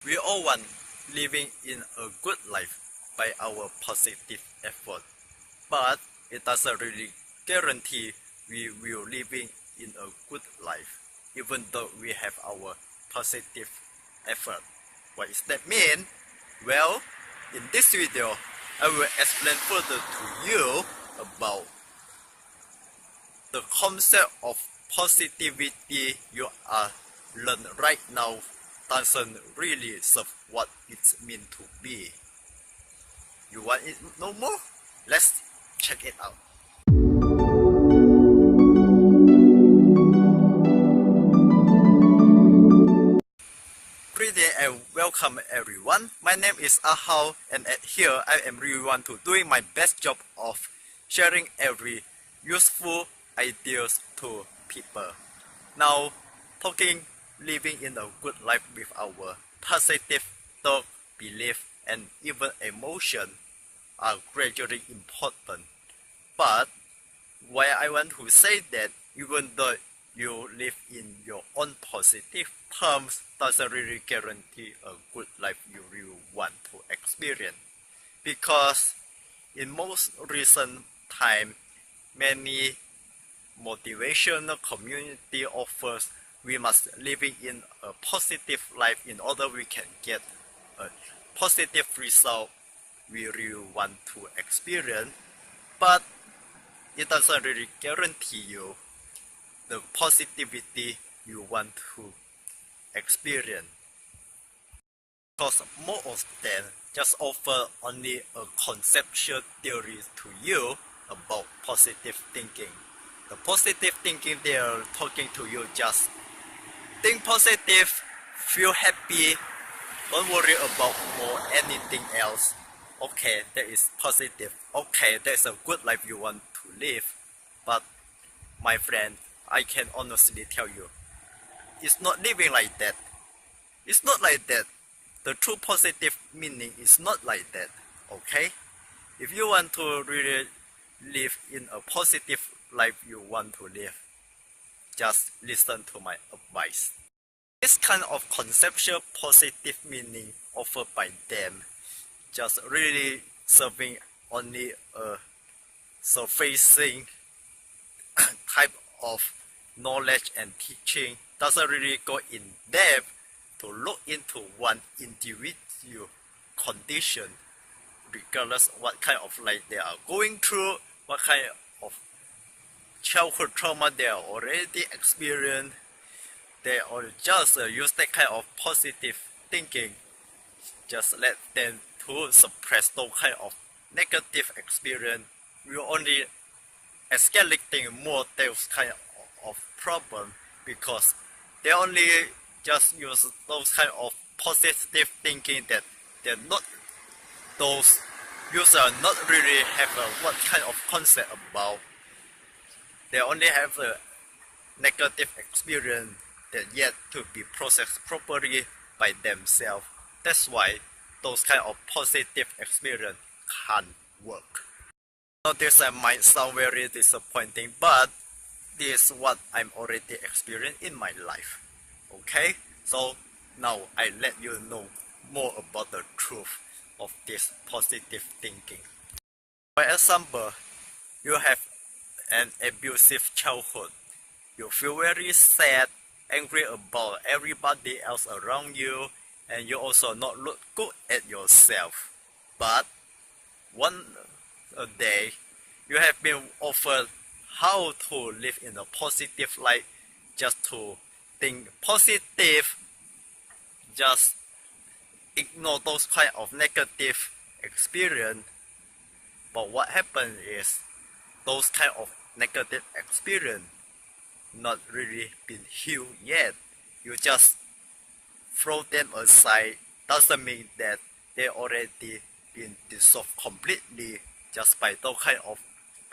We all want living in a good life by our positive effort, but it doesn't really guarantee we will living in a good life, even though we have our positive effort. What does that mean? Well, in this video, I will explain further to you about the concept of positivity you are learning right now doesn't really serve what it's meant to be. You want it no more? Let's check it out. Greetings and welcome everyone. My name is Ahao, and at here I am really want to doing my best job of sharing every useful ideas to people. Now, living in a good life with our positive thought, belief, and even emotion are gradually important. But why I want to say that even though you live in your own positive terms doesn't really guarantee a good life you really want to experience. Because in most recent time, many motivational community offers we must living in a positive life in order we can get a positive result we really want to experience, but it doesn't really guarantee you the positivity you want to experience, because most of them just offer only a conceptual theory to you about positive thinking. The positive thinking they are talking to you just think positive, feel happy, don't worry about more anything else. Okay, that is positive. Okay, that's a good life you want to live. But my friend, I can honestly tell you, it's not living like that. It's not like that. The true positive meaning is not like that. Okay? If you want to really live in a positive life you want to live, just listen to my advice. This kind of conceptual positive meaning offered by them just really serving only a surfacing type of knowledge and teaching, doesn't really go in depth to look into one individual condition, regardless what kind of life they are going through, what kind of childhood trauma they are already experienced. They all just use that kind of positive thinking, just let them to suppress those kind of negative experience. You only escalating more those kind of problem, because they only just use those kind of positive thinking that they're not, those users not really have what kind of concept about. They only have a negative experience that yet to be processed properly by themselves. That's why those kind of positive experience can't work. Now this might sound very disappointing, but this is what I'm already experiencing in my life. Okay? So now I let you know more about the truth of this positive thinking. For example, you have an abusive childhood. You feel very sad, angry about everybody else around you, and you also not look good at yourself. But one day, you have been offered how to live in a positive light, just to think positive, just ignore those kind of negative experience. But what happens is, those kind of negative experience not really been healed yet. You just throw them aside, doesn't mean that they already been dissolved completely. Just by those kind of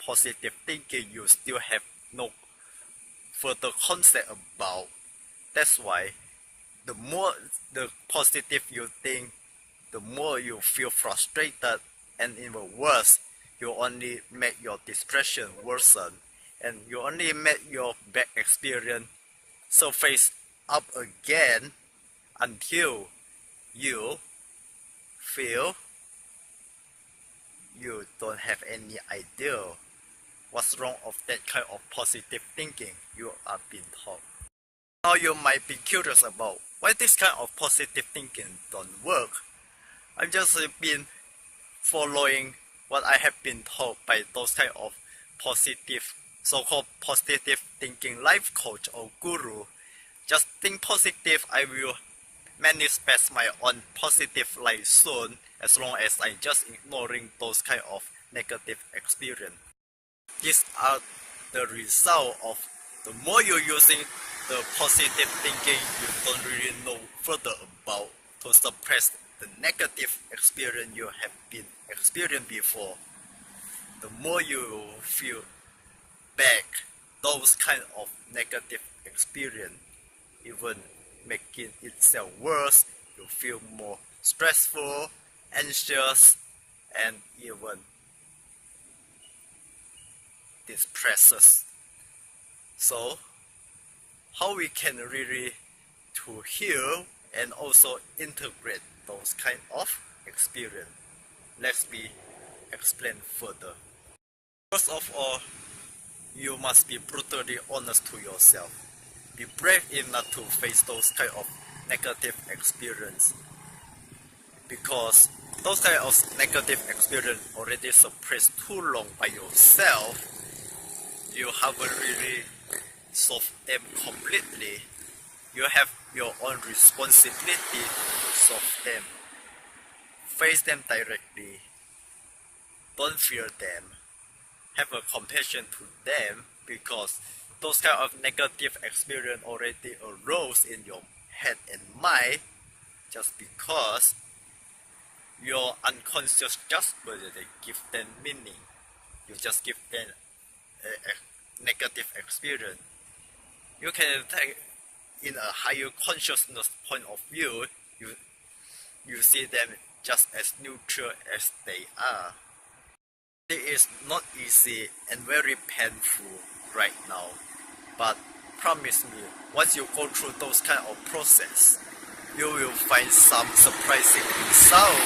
positive thinking, you still have no further concept about. That's why the more the positive you think, the more you feel frustrated, and even worse, you only make your depression worsen, and you only make your bad experience surface up again until you feel you don't have any idea what's wrong of that kind of positive thinking you are being taught. Now you might be curious about why this kind of positive thinking don't work. I've just been following what I have been taught by those kind of positive, so-called positive thinking life coach or guru. Just think positive, I will manifest my own positive life soon, as long as I just ignoring those kind of negative experience. These are the result of the more you're using the positive thinking you don't really know further about to suppress the negative experience you have been experienced before. The more you feel back those kind of negative experience, even making itself worse, you feel more stressful, anxious, and even distressed. So how we can really to heal and also integrate those kind of experience? Let's be explain further. First of all, you must be brutally honest to yourself. Be brave enough to face those kind of negative experience, because those kind of negative experience already suppressed too long by yourself. You haven't really solved them completely. You have your own responsibility to solve them. Face them directly. Don't fear them. Have a compassion to them, because those kind of negative experience already arose in your head and mind just because your unconscious judgment give them meaning. You just give them a negative experience. You can take in a higher consciousness point of view, you see them just as neutral as they are. It is not easy and very painful right now, but promise me, once you go through those kind of process, you will find some surprising result.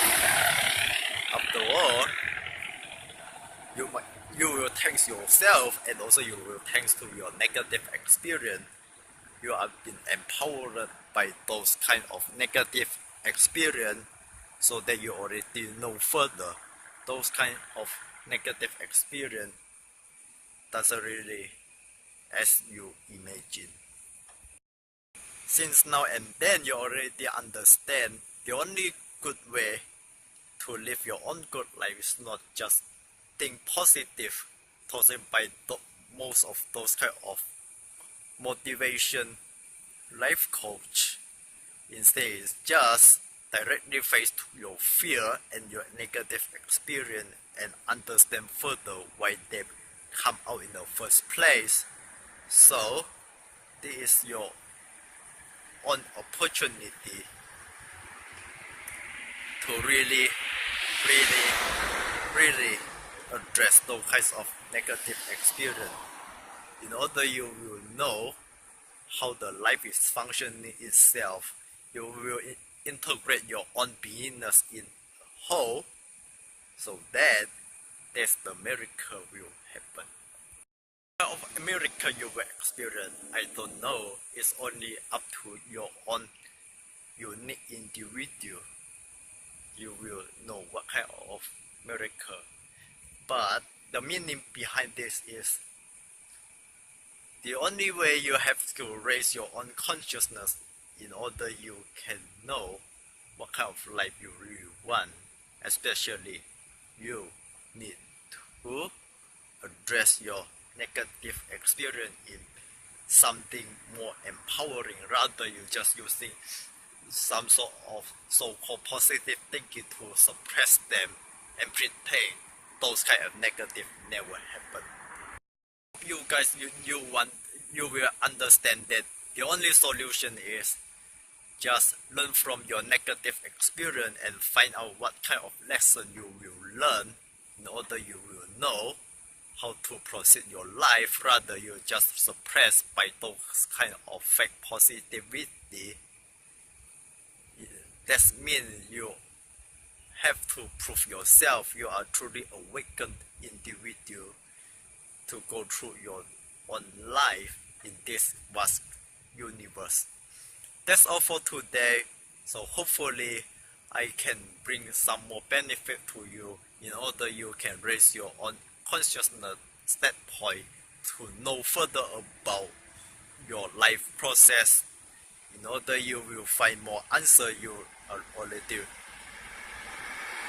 After all, you will thank yourself, and also you will thanks to your negative experience. You have been empowered by those kind of negative experience, so that you already know further those kind of negative experience doesn't really as you imagine. Since now and then you already understand the only good way to live your own good life is not just think positive, taught by most of those kind of motivation life coach. Instead, it's just directly face your fear and your negative experience and understand further why they come out in the first place. So this is your own opportunity to really address those kinds of negative experience. In order you will know how the life is functioning itself, you will integrate your own beingness in whole, so that there's the miracle will happen. What kind of miracle you will experience, I don't know. It's only up to your own unique individual. You will know what kind of miracle. But the meaning behind this is the only way you have to raise your own consciousness in order you can know what kind of life you really want. Especially you need to address your negative experience in something more empowering, rather you just using some sort of so-called positive thinking to suppress them and pretend those kind of negative never happen. You guys, you will understand that the only solution is just learn from your negative experience and find out what kind of lesson you will learn in order you will know how to proceed your life, rather you just suppressed by those kind of fake positivity. That means you have to prove yourself you are truly awakened individual to go through your own life in this vast universe. That's all for today. So hopefully I can bring some more benefit to you in order you can raise your own consciousness standpoint to know further about your life process. In order you will find more answer you are already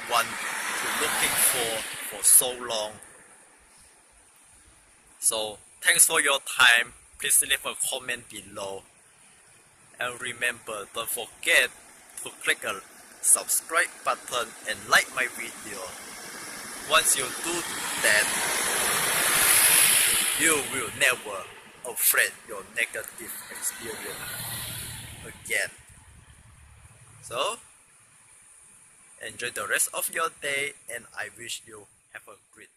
want to looking for so long. So thanks for your time. Please leave a comment below. And remember, don't forget to click a subscribe button and like my video. Once you do that, you will never afraid your negative experience again. So, enjoy the rest of your day and I wish you have a great